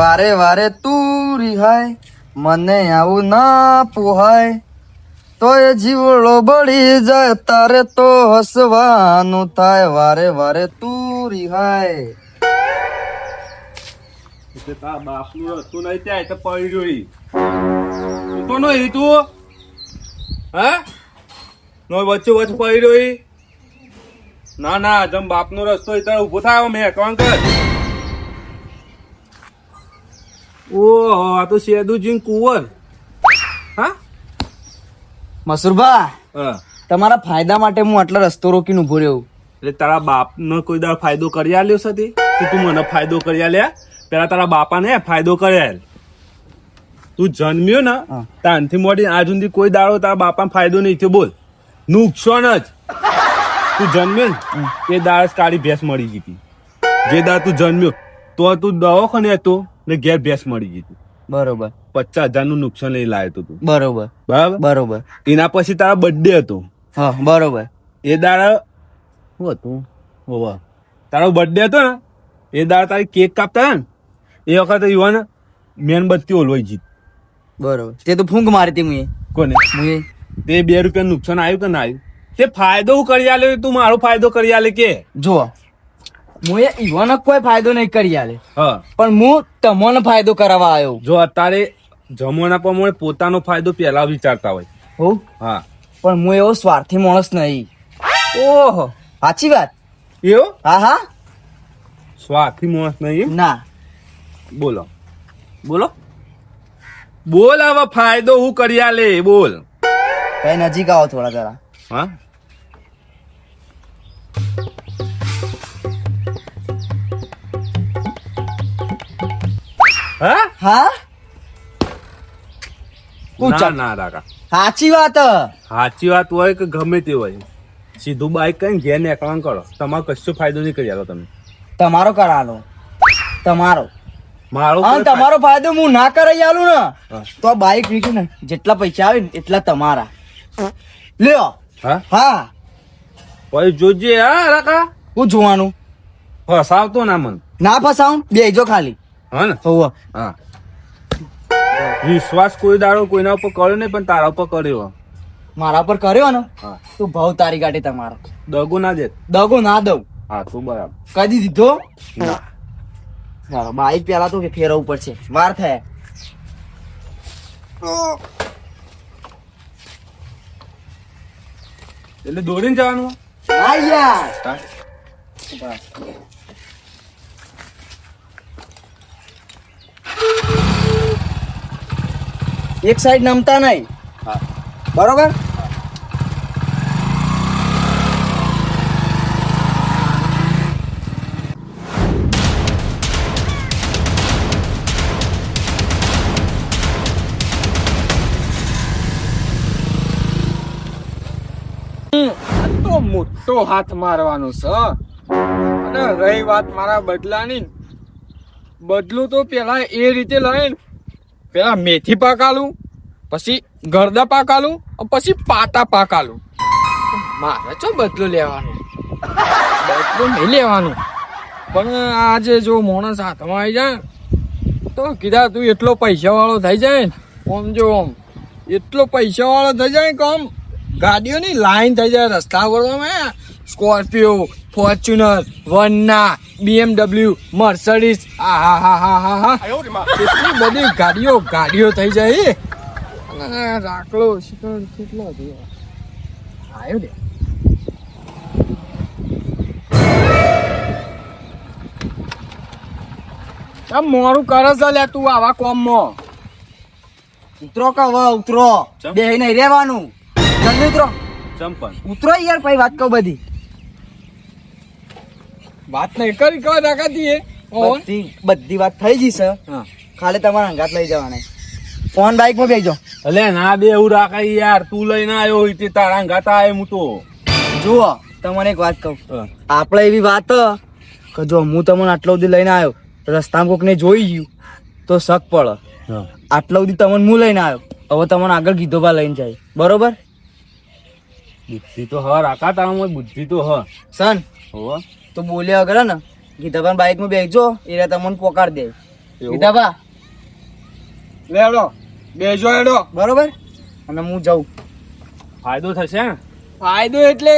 વારે વારે તું રિહાય, મને આવું ના પોહાય, તો એ જીવડો બળી જાય, તારે તો હસવાનું થાય, વારે વારે તું રિહાય. તારા બાપનું રસ્તું નહીં ત્યાં તો પડી જોઈ તો નહીં તું હા નો વચ્ચે વચ્ચે પડી જોઈ ના ના જેમ બાપનો રસ્તો ત્યાં ઉભો થાય મેં કોણ કર ઓહો આ તો સેદુજી કુંવર હા મસુરભા, હા તમારા ફાયદા માટે હું આટલો રસ્તો રોકીને ઉભો રહ્યો. એટલે તારા બાપનો કોઈ દાડ ફાયદો કરી આલ્યો છે કે તું મને ફાયદો કરી આલ્યા પેલા તારા બાપાને ફાયદો કરી આલ તું જન્મ્યો ને ત્યાંથી મોડી આજ સુધી કોઈ દાડો તારા બાપાને ફાયદો નહીં થયો બોલ નુકસાન જ તું જન્મ્યો ને તે દાડ કાળી ભેંસ મળી ગઈ હતી જે દાડ તું જન્મ્યો તો તું દવાખાને હતો ને ઘેર ભેંસ મળી ગઈ હતી બરોબર. 50,000 નું નુકસાન લઈ લાવ્યો તું બરોબર બરાબર બરોબર. એના પછી તારા બર્થડે હતો હા બરોબર. એ દાડા શું હતું હોવા તારો બર્થડે હતો ને એ દાડા તારી કેક કાપતા ને એ વખતે યુવાને મેનબત્તી ઓલવાઈ જીત બરોબર. તે તો ફૂંક મારી હતી મુએ. કોને મુએ તે 2 રૂપિયા નુકસાન આવ્યું કે ના આવ્યું તે ફાયદો હું કરી આલે તું મારો ફાયદો કરી આલે કે જો મુએ ઈવાનો કોઈ ફાયદો નહીં કરી આલે, હા પણ હું તમને ફાયદો કરાવવા આવ્યો. જો અત્યારે જમવાના પ્રમાણે પોતાનો ફાયદો પહેલા વિચારતા હોય હો, હા પણ હું એવો સ્વાર્થી માણસ નહીં. ઓહો સાચી વાત. એવો હા હા. સ્વાર્થી માણસ નહીં ના બોલો બોલો બોલ હવે ફાયદો હું કરી આલે બોલ કઈ નજીક આવો થોડા જરા. હા હા હા ના ના કાકા સાચી વાત. સાચી વાત હોય કે ગમે તે હોય સીધું બાઈક કઈ ઘેર નીકળવાનું કરો તમારો કશો ફાયદો નહીં કરી આલો તમે તમારો કરાનો તમારો મારો અને તમારો ફાયદો હું ના કરાઈ આલું ને તો આ બાઈક વેચ્યું ને જેટલા પૈસા આવે ને એટલા તમારા લ્યો. હા હા પછી જોજે હા કાકા હું જોવાનું ફસાવતો ના મન ના ફસાવું બેજો ખાલી. હા ને હોવ હા વિશ્વાસ કોઈ દાડો કોઈના ઉપર કર્યો નહીં પણ તારા ઉપર કર્યો મારા પર કર્યો ને હા તો ભાવ તારી ગાડી તમારો. દગો ના દે દગો ના દઉં. હા તું બરાબર કદી દીધો ના ચાલો બાઈક પેલા તો ફેરવવું પડશે વાર થાય. એટલે દોડીને જવાનું હા યાર. એક સાઈડ નમતા નહીં હા બરોબર. તો મોટો હાથ મારવાનો છે અને રહી વાત મારા બદલાની બદલું તો પેલા એ રીતે લઈને પેલા મેથી પાકાલું પછી ગરદા પાકાલું પછી પાટા પાકાલું મારે ચો બદલો લેવાનો બદલો નહીં લેવાનું પણ આજે જો માણસ હાથમાં આવી જાય તો કીધા તું એટલો પૈસા વાળો થઈ જાય ને આમ જો આમ એટલો પૈસા વાળો થઈ જાય કે આમ ગાડીઓની લાઈન થઈ જાય રસ્તા પર સ્કોર્પિયો ફોર્ચ્યુનર વરના BMW મર્સિડીઝ હા કેટલી બધી ગાડીઓ થઈ જાય અને રાખલો શિખર કેટલો આવ્યો દે આમ મોડું કરે છે લે તું આવા કોમમાં ઉતરો કે હવે ઉતરો બે નહીં રહેવાનું. જલ્દી ઉતરો ચંપન ઉતરો યાર પછી વાત કહું બધી વાત નહીં કરી કઈ રાખતી બધી બધી વાત થઈ જશે. હા ખાલી તમારા અંગાત લઈ જવાના. ફોન બાઈક માં બેસજો. અલે ના બે એવું રાખાય યાર તું લઈને આવ્યો હોય તે તારા ગાતા આવે હું તો જુઓ તમને એક વાત કહું. આપણે એવી વાત કે જો હું તમને આટલો સુધી લઈને આવ્યો રસ્તામાં કોકને જોઈ ગયું તો શક પડે. આટલા સુધી તમને હું લઈને આવ્યો હવે તમને આગળ ગીધો બા લઈને જાય બરોબર. બુદ્ધિ તો હ રાખા તારામાં બુદ્ધિ તો હ સન હોવા તો બોલ્યા વગર ને ગીધા બાઈક માં બેસજો એ તમને પોકાર દે એવું? વિધાબા લેડો બેજો હેડો. બરોબર અને હું જાઉં. ફાયદો થશે ને? ફાયદો એટલે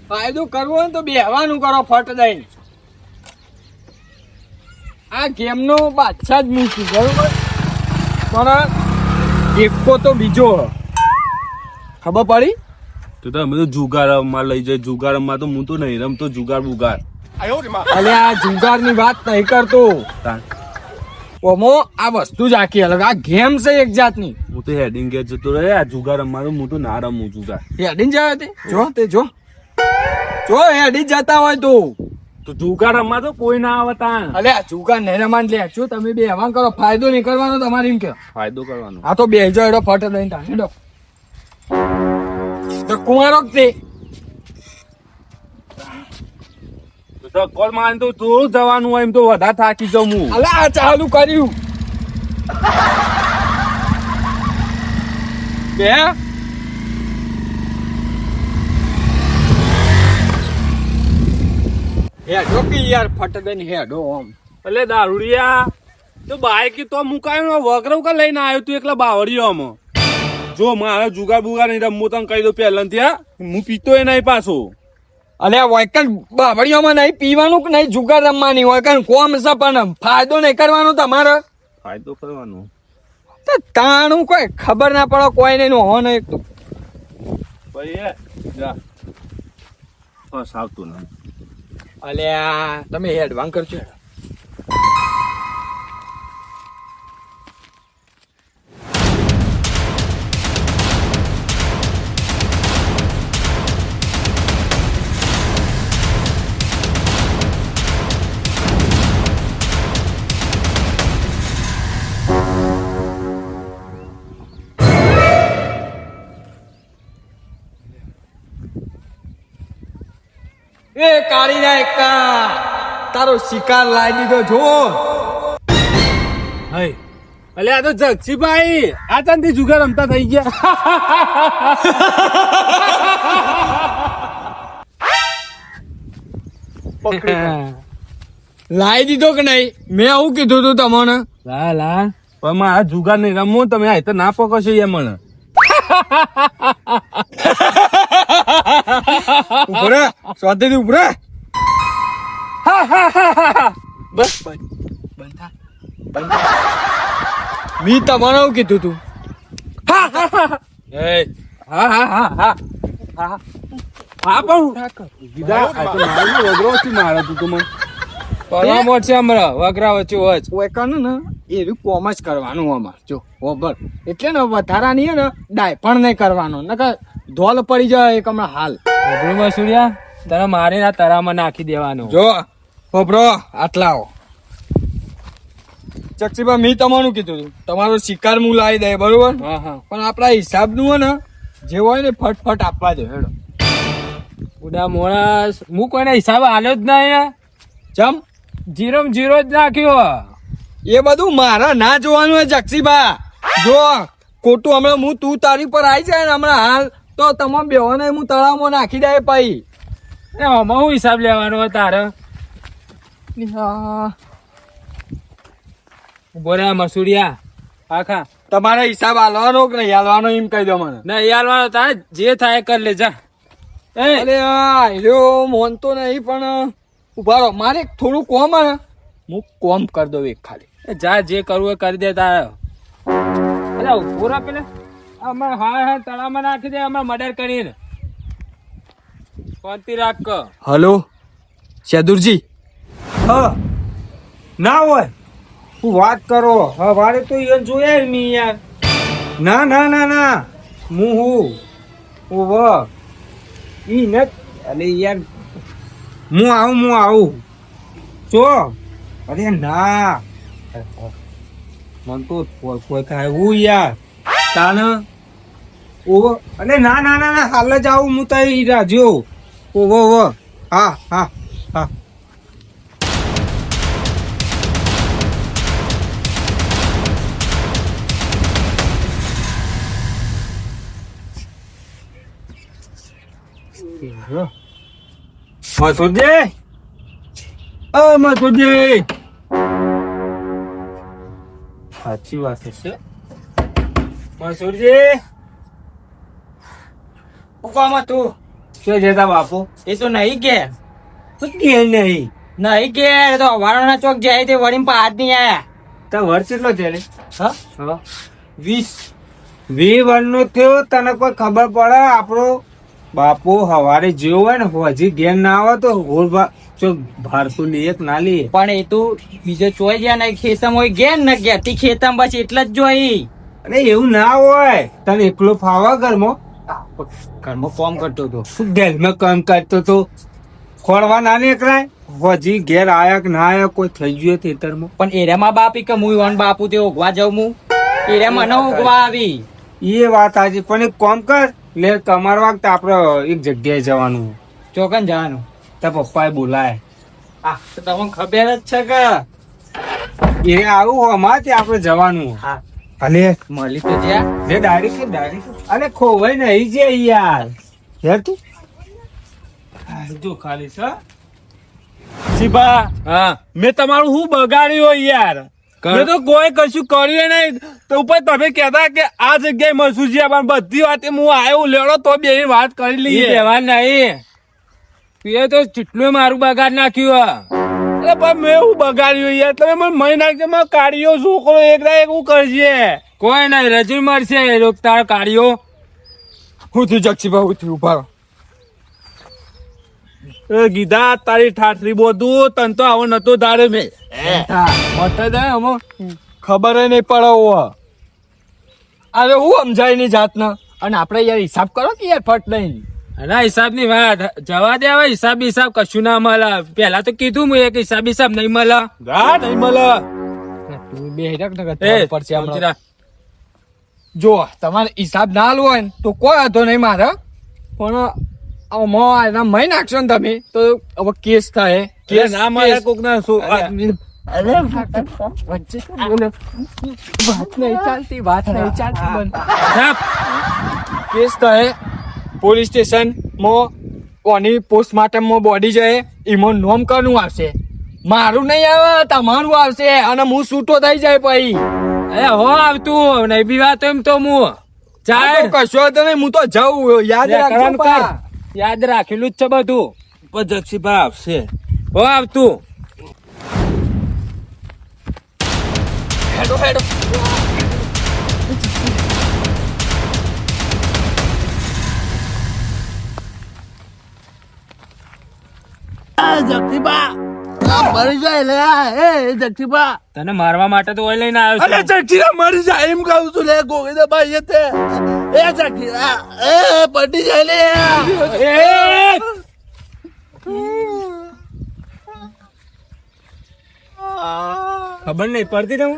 ફાયદો કરવો હોય ને તો બેહવાનું કરો ફટ દઈને. આ ગેમનો બાદશાહ જ મૂકી બરોબર પણ એકો તો બીજો હ. ખબર પડી? તો તમે તો જુગારમાં લઈ જાય. જુગારમાં તો હું તો નહીં રમતો જુગાર બુગાર. અલે આ જુગારની વાત નહીં કરતો. તાન. ઓમો આ વસ્તુ જ આખી અલગ. આ ગેમ છે એક જાતની. હું તો હેડિંગ ગેર જતો રહે. આ જુગાર રમવાનું હું તો ના રમું જુગાર. હેડી જાય તે જો તે જો હેડી જતા હોય તો. તો જુગાર રમવા તો કોઈ ના આવે તાન. અલે આ જુગાર નહીં રમાન લે જો તમે બે હવાન કરો ફાયદો નહીં કરવાનો તમારે એમ કે. ફાયદો કરવાનો. આ તો બેજો એડો ફટ દઈને તાણ હેડો. તો કુમારો તે તો કોલ માન તો થોડું જવાનું હોય એમ તો વધારે થાકી જાઉં હું. અલે આ ચાલુ કર્યું બે હેડો કે યાર ફટ દઈને હેડો આમ. એટલે દારૂડિયા તો બાઈક તો મુકાયો વગરવ કા લઈને આવ્યો તું એકલા બાવળીઓમાં. જો મારે જુગાર બુગાર નહીં રમવું તને કહી દઉં પહેલાથી. હા હું પીતો એ નહીં પાછો. અલે આ વૈકલ બાવળીઓમાં નહીં પીવાનું કે નહીં જુગાર રમવાની હોય કારણ કોમ છે પણ ફાયદો નહીં કરવાનો તમારે. ફાયદો કરવાનો. તો તાણું કોઈ ખબર ના પડે કોઈ નહીં હો નહીં તો. ભાઈ જા બસ આવતું નહીં. અલ્યા તમે હેડવાન કરજો. એ કાળી ના એકા તારો શિકાર લાવી દીધો જો. હઈ અલે આ તો જગસીભાઈ આ ચાંદી જુગાર રમતા થઈ ગયા. લાવી દીધો કે નહીં મેં આવું કીધું તું તમને. લા લા પણ મારા જુગાર નહીં રમવું તમે આ તો ના પકડશો એ મને. ઉપરે સ્વાધીન ઉપરે બસ મી તમારે આવું કીધું તું. એ હા હા હા હા હા હા પણ દીદા આ તો મારું વગરો છે મારા તું તો મને. પરામોટ છે હમણાં વગરા વચ્ચે વચ ઓયકાનું ને એ રહ્યું કોમ જ કરવાનું અમાર જો ઓબર એટલે ને વધારાની હે ને ડાય પણ નહીં કરવાનો નકર ધોલ પડી જાય એક હમણાં હાલ. ઓબળમાં સૂર્યા તને મારીને આ તરામાં નાખી દેવાનો. જો ઓબરો આટલા આવો ચક્ષીબા મી તમારું કીધું તું તમારો શિકાર હું લાવી દે બરોબર હા હા પણ આપણા હિસાબનું હોય ને જે હોય ને ફટફટ આપવા દે હેડો. ઉડા મોણસ હું કોઈને હિસાબ આલ્યો જ નહીં. ચમ જીરો જીરો જ નાખ્યો. એ બધું મારા ના જોવાનું હોય જક્ષીબા. જો ખોટું હમણાં હું તું તારી પર આવી જાય ને હમણાં હાલ તો તમામ બેહોને હું તળાવમાં નાખી દે પછી. આમાં હું હિસાબ લેવાનો હોય તારે? બોલ્યા મસુડિયા આખા તમારે હિસાબ હાલવાનો કે નહીં હાલવાનો એમ કહી દો મને. ના યાર તારે જે થાય કર લે જા. અરે લ્યો મોનતો નહીં પણ ઉભા રહો મારે એક થોડું કોમ હે હું કોમ કરી દઉં એક ખાલી. જા જે કરવું એ કરી દે તારે. અરે ઉભો રાખ પેલે અમારે હા હા તળામાં નાખી દે અમારે મર્ડર કરીને શાંતિ રાખ ક. હલો શેદુરજી. હા ના હોય તું વાત કરો હવારે તો એ જોયા મી યાર. ના ના ના ના હું ઓવ ઈ ન અલે યાર હું આવું જો અરે ના મન તો કોઈ ખાય હું યાર તાને ઓવ અલે ના ના ના ના હાલ જ આવું હું તો ઈ રાજો ઓવ હા હા હા મસુદજી મસુદજી સાચી વાત છે મસૂરજી ઉકામાં તું શું જતા બાપુ એ તો નહીં કે શું કે નહીં નહીં કે તો વારાના ચોક જાય તે વળી પાસ નહીં આયા તો વર્ષ કેટલો છે રે? હા હા 20 20 વર્ષનો થયો તને કોઈ ખબર પડે આપણો બાપુ હવારે જેવો હોય ને હજી ઘેર ના આવે તો હોલ ભારતું એક ના લઈએ પણ એ તો બીજે ચોઈ ગયા ને ખેતમ હોય ગયા ને ગયા તે ખેતમ બસ એટલે જ જોઈ અરે એવું ના હોય તને એકલો ફાવા ઘરમાં ઘરમાં કામ કરતો હતો શું ઘરમાં કામ કરતો તો ખોરવા ના નીકળાય હજી ઘેર આયા કે ના આયા કોઈ થઈ ગયું ખેતરમાં પણ એરામાં બાપી કે હું વન બાપુ તે ઉગવા જાઉં હું એરા મને ઉગવા આવી એ વાત આજે પણ એક કામ કર લે તમારા વખત આપડે એક જગ્યાએ જવાનું ચોકન જવાનું તાર પપ્પાએ બોલાય હા તો તમને ખબર જ છે કે એ આવું હોમાં તે આપડે જવાનું હા અને મળી તો જ્યાં જે ડાયરેક્ટ અને ખોવાઈ નહીં જે યાર યાર તું જો ખાલી છે શિભા હા મેં તમારું શું બગાડ્યું યાર મેં તો કોઈ કશું કર્યું નહીં તો ઉપર તમે કહેતા કે આ જગ્યાએ મસૂજી આપણ બધી વાત હું આવ્યો લેડો તો બે વાત કરી લઈએ કહેવા નહીં તું તો કેટલું મારું બગાડ નાખ્યું અરે પણ મેં એવું બગાડ્યું યાર તમે મને મહી નાખજો મેં કાઢ્યો છોકરો એક ના એક હું કરજે કોઈ નહીં રજૂ મળશે લોક તાર કાઢ્યો હું થયું જક્ષીભાઈ હું થયું ઉભા રહો. એ ગીધા તારી ઠાઠરી બોધું તન તો આવો નતો ધારે મેં મોટા જાય અમો ખબર નહીં પડે અરે હું સમજાય ની જાતના અને આપણે યાર હિસાબ કરો કે યાર ફટ નહીં અલા હિસાબ ની વાત જવા દે હવે હિસાબ કશું ના મળે પેલા તો કીધું હું એક હિસાબ નહીં મળે ગા નહીં મળે તું બે હેડક ને એ પડશે હમણાં. પહોંચી રાખ. જો તમારે હિસાબ ના આલવો હોય ને તો કોઈ હતો નહીં મારે પણ એના મહી નાખશો ને તમે તો હવે કેસ થાય કેસ ના મળે કોક ના વચ્ચે વાત નહીં ચાલતી બંધ ચાપ. કેસ થાય પોલીસ સ્ટેશન માં કોની પોસ્ટમોર્ટમ માં બોડી જાય એમાં નોમ કરવું આવશે મારું નહીં આવે તમારું આવશે અને હું છૂટો થઈ જાય પછી અરે હો આવતું નહીં બી વાત એમ તો હું ચાલ કશો તો નહીં હું તો જાઉં યાદ રાખજો કર પા. યાદ રાખેલું જ છે બધું પણ જક્ષીભાઈ આપશે હો આવતું હેડો હેડો તને મારવા માટે તો ઓય લઈને આવ્યો અરે છું જક્ષીરા મરી જાય એમ કહું છું લે ગોવિંદ ભાઈ તે એ જક્ષીરા એ પટી જાય લે ખબર નહીં પડતી તમે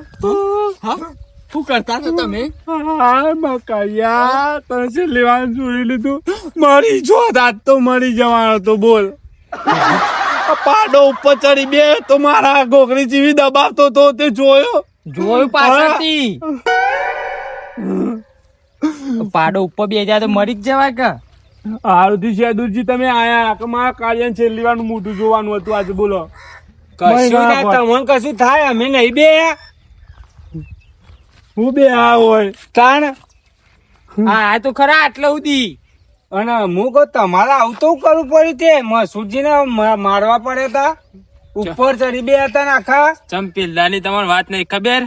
શું કરતા છો તમે હા બકાયા તને છે લેવાનું જોઈ લીધું મરી જો આજ તો મરી જવાનો તો બોલ આ પાડો ઉપર ચડી બે તો મારા ગોકરી જેવી દબાવતો તો તે જોયો જોયું પાછળથી પાડો ઉપર બે જાય તો મરી જ જવાય કે હારુથી શેદુરજી તમે આયા કે મારા કાર્ય છેલ્લી વાર મોઢું જોવાનું હતું આજે બોલો કશું ના તમને કશું થાય અમે નહીં બે હું બે આ હોય તાણ હા તો ખરા આટલા સુધી અને હું કહું તમારે આવતું કરવું પડ્યું તે મસૂદજી ને મારવા પડ્યા હતા ઉપર ચડી બે હતા ને આખા ચમ પેલાની તમારી વાત નહીં ખબર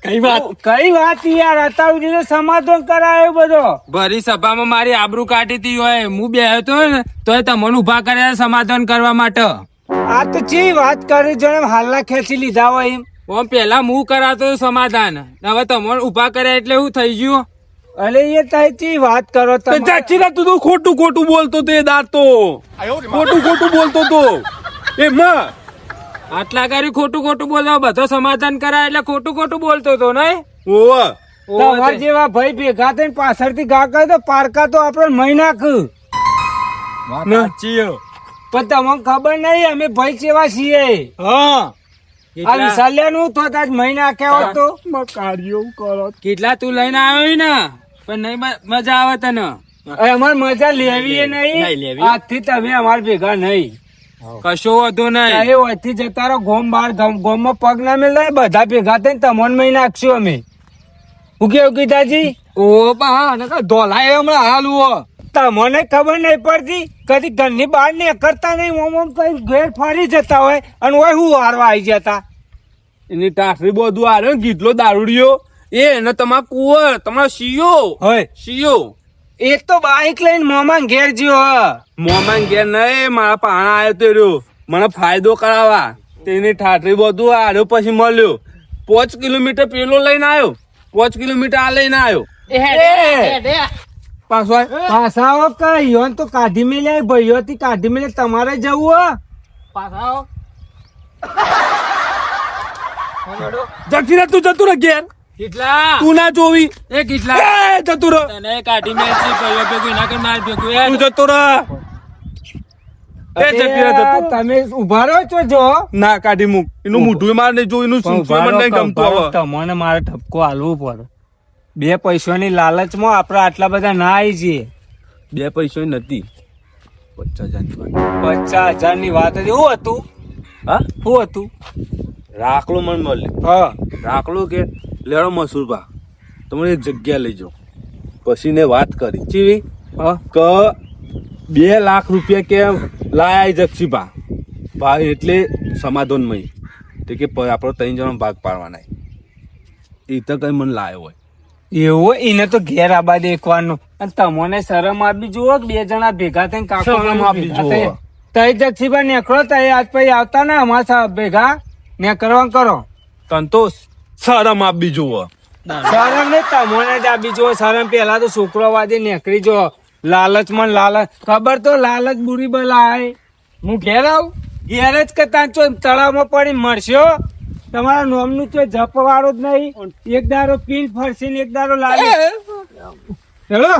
કઈ વાત કઈ વાત યાર અત્યાર સુધી તો સમાધાન કરાયો બધો ભરી સભામાં મારી આબરૂ કાઢી હતી હોય હું બે હતો ને તોય તમને ઉભા કર્યા સમાધાન કરવા માટે આ તો ચી વાત કરી જણે હાલના ખેંચી લીધા હોય એમ ઓમ પેલા હું કરાતો સમાધાન હવે તમને ઉભા કર્યા એટલે શું થઈ ગયું અલે એ તઈ વાત કરો તમે જક્ષીરા તું તો ખોટું ખોટું બોલતો તો એ દાંત તો ખોટું ખોટું બોલતો તો એ માં આટલા ગાડી ખોટું બોલવા બધો સમાધાન કરાય એટલે ખોટું બોલતો હતો નહીં ઓવા તમારા જેવા ભાઈ ભેગા થઈને પાછળથી ઘા કરે તો પારકા તો આપણે મહી નાખ પણ તમને ખબર નહીં અમે ભાઈ કેવા છીએ હા આ વિશાલ્યાનું તો તાજ મહી નાખ્યા હોત તો કાર્યો કરો કેટલા તું લઈને આવ્યો ને પણ નહીં મજા આવે તને અમારે મજા લેવી એ નહીં નહીં લેવી. આજથી તમે અમારા ભેગા નહીં કશો વાંધો નહીં. એ વચ્ચે જતા રહો ગોમ બાર ગોમમાં પગ ના મેળવે બધા ભેગા થઈને તમને મહી નાખશું અમે. હું કેવું ગીતાજી? ઓ પા નકર ધોલાય હમણાં હાલું હો. તમને ખબર નહીં પડતી કદી ઘરની બહાર નીકળતા નહીં ઓમ ઓમ કઈ ઘેર ફરી જતા હોય અને ઓય હું હારવા આવી જતા. એની ટાઠરી બધું આરે ગીધલો દારૂડિયો એ ને તમારા કુંવર તમારા શિયો હોય શિયો એ તો બાઈક લઈને મોમાં ઘેર જ્યો હ. મોમાં ઘેર નહીં મારા પાણા આવ્યો તો રહ્યો મને ફાયદો કરાવવા તેની ઠાઠરી બધું આર્યો પછી મળ્યો 5 કિલોમીટર પેલો લઈને આવ્યો 5 કિલોમીટર આ લઈને આવ્યો પાછો આયો. પાછા આવો કઈ યોન તો કાઢી મેલ્યા ભાઈઓ થી કાઢી મેલે તમારે જવું જક્ષીને તું જતું રહે ઘેર કેટલા તું ના જોવી એ કેટલા એ જતું રહે તને કાઢી મેલસી ભાઈઓ ભેગું એના કર માર ભેગું તું જતો રહે એ જતી રહે જતું. તમે ઉભા રહો છો જો ના કાઢી મૂક એનું મોઢું માર નહીં જો એનું સૂંચું મને નહીં ગમતું હવે તમને મારે ઠપકો હાલવું પડે. 2 પૈસાની લાલચમાં આપણે આટલા બધા ના આવી જઈએ. 2 પૈસા નથી 50,000 50,000 ની વાત હતી. શું હતું? હા શું હતું? રાખલો મને મળે હા રાખલો કે લેડો મસૂરભા તમે એક જગ્યા લઈ જાઓ પછી ને વાત કરી ચીવી કે 2 લાખ રૂપિયા કે લાયા જક્ષીભા ભાઈ એટલે સમાધાન મય તે કે આપણે 3 જણા ભાગ પાડવાના એ તો કઈ મને લાયો હોય એવું એને તો ઘેર આબા દેખવાનું અને તમને શરમ આપી જુઓ કે 2 જણા ભેગા થઈને કાકો શરમ આપી જુઓ. તઈ જક્ષીભાઈ નેકળો તઈ આજ પછી આવતા ને અમારા ભેગા ને કરવા કરો. સંતોષ શરમ આપી જુઓ શરમ ને તમને જ આપી જુઓ શરમ. પેલા તો શુક્રવાદે નીકળી જો લાલચ માં લાલચ ખબર તો લાલચ બુરી બલાય. હું ઘેર આવું ઘેર જ કરતા ચો તળાવમાં પડી મળશો તમારા નોમનું તો જપ વાળો જ નહીં. એક દારો પીન ફરશે ને એક દારો લાગે. હેલો